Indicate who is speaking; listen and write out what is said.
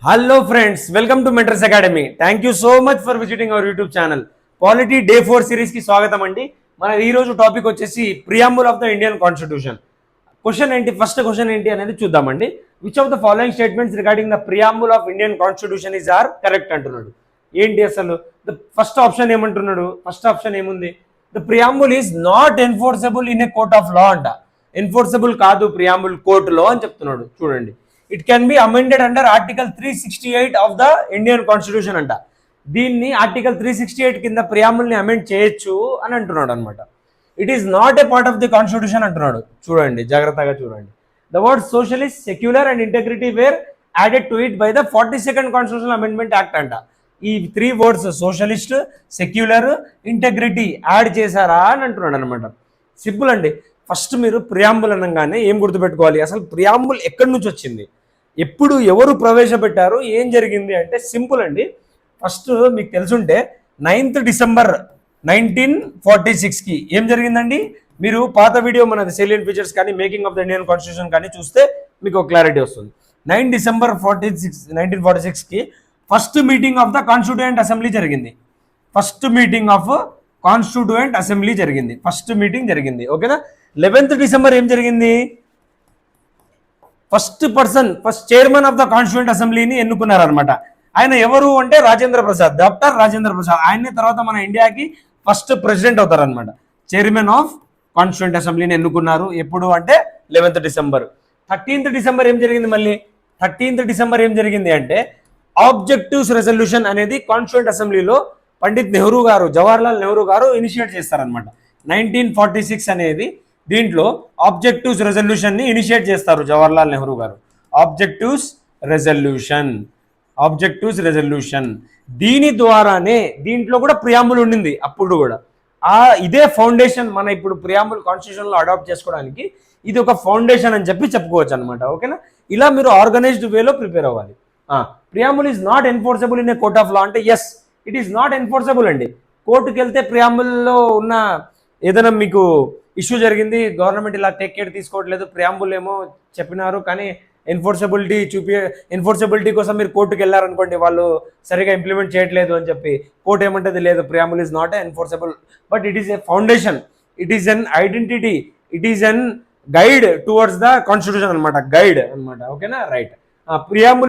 Speaker 1: Hello friends, welcome to Mentors Academy. Thank you so much for visiting our YouTube channel. Polity Day 4 series की స్వాగతం అండి. మన ఈ రోజు టాపిక్ వచ్చేసి preamble of the Indian constitution. Question ఏంటి, first question ఏంటి అనేది చూద్దామండి. Which of the following statements regarding the preamble of Indian constitution is are correct అంటున్నాడు. ఏంటి అసలు ద ఫస్ట్ ఆప్షన్ ఏమంటున్నాడు? ఫస్ట్ ఆప్షన్ ఏముంది? The preamble is not enforceable in a court of law అంట. Enforceable కాదు ప్రియాంబుల్ కోర్టులో అని చెప్తున్నాడు. చూడండి, it can be amended under article 368 of the Indian constitution అంట. దీన్ని ఆర్టికల్ 368 కింద ప్రియాంబుల్ ని అమెండ్ చేయొచ్చు అని అంటున్నాడు అనమాట. It is not a part of the constitution అంటున్నాడు. చూడండి, జాగ్రత్తగా చూడండి. The word socialist, secular and integrity were added to it by the 42nd constitutional amendment act అంట. ఈ 3 words socialist, secular, integrity add చేశారా అని అంటున్నాడు అనమాట. సింపుల్ అండి. ఫస్ట్ మీరు ప్రియాంబుల్ అనగానే ఏం గుర్తుపెట్టుకోవాలి, అసలు ప్రియాంబుల్ ఎక్కడి నుంచి వచ్చింది, ఎప్పుడు ఎవరు ప్రవేశపెట్టారు, ఏం జరిగింది అంటే సింపుల్ అండి. ఫస్ట్ మీకు తెలుసుంటే 9th December 1946కి ఏం జరిగిందండి, మీరు పాత వీడియో మనది సేలియన్ ఫీచర్స్ కానీ making of the Indian constitution కానీ చూస్తే మీకు క్లారిటీ వస్తుంది. 9 December 1946కి first meeting of the constituent assembly జరిగింది. First meeting of constituent assembly జరిగింది. ఫస్ట్ మీటింగ్ జరిగింది. ఓకేనా. 11th December ఏం జరిగింది, first chairman of the constituent అసెంబ్లీని ఎన్నుకున్నారనమాట. ఆయన ఎవరు అంటే రాజేంద్ర ప్రసాద్, డాక్టర్ రాజేంద్ర ప్రసాద్. ఆయనే తర్వాత మన ఇండియాకి ఫస్ట్ ప్రెసిడెంట్ అవుతారనమాట. చైర్మన్ ఆఫ్ కాన్స్టిట్యూయెంట్ అసెంబ్లీని ఎన్నుకున్నారు. ఎప్పుడు అంటే 11th December. 13th December ఏం జరిగింది, మళ్ళీ 13th December ఏం జరిగింది అంటే ఆబ్జెక్టివ్స్ రెజల్యూషన్ అనేది కాన్స్టిట్యూయెంట్ అసెంబ్లీలో పండిత్ నెహ్రూ గారు, జవహర్లాల్ నెహ్రూ గారు ఇనిషియేట్ చేస్తారనమాట. 1946 అనేది దీంట్లో ఆబ్జెక్టివ్స్ రెజల్యూషన్ ని ఇనిషియేట్ చేస్తారు జవహర్లాల్ నెహ్రూ గారు. ఆబ్జెక్టివ్స్ రెజల్యూషన్ దీని ద్వారానే దీంట్లో కూడా ప్రియాంబుల్ ఉండింది అప్పుడు కూడా. ఇదే ఫౌండేషన్ మన ఇప్పుడు ప్రియాంబుల్ కాన్స్టిట్యూషన్ లో అడాప్ట్ చేసుకోవడానికి ఇది ఒక ఫౌండేషన్ అని చెప్పి చెప్పుకోవచ్చు అనమాట. ఓకేనా. ఇలా మీరు ఆర్గనైజ్డ్ వేలో ప్రిపేర్ అవ్వాలి. Preamble is not enforceable in a court of law అంటే yes, it is not enforceable అండి. కోర్టుకి వెళ్తే ప్రియాంబుల్లో ఉన్న ఏదైనా మీకు ఇష్యూ జరిగింది, గవర్నమెంట్ ఇలా టేక్ కేర్ తీసుకోవట్లేదు, ప్రియాంబుల్ ఏమో చెప్పినారు కానీ ఎన్ఫోర్సబిలిటీ కోసం మీరు కోర్టుకు వెళ్ళారనుకోండి, వాళ్ళు సరిగా ఇంప్లిమెంట్ చేయట్లేదు అని చెప్పి కోర్టు ఏమంటది, లేదు preamble is not enforceable but it is a foundation, it is an identity, it is an guide towards the constitution అనమాట. గైడ్ అనమాట. ఓకేనా. రైట్. ప్రియాంబుల్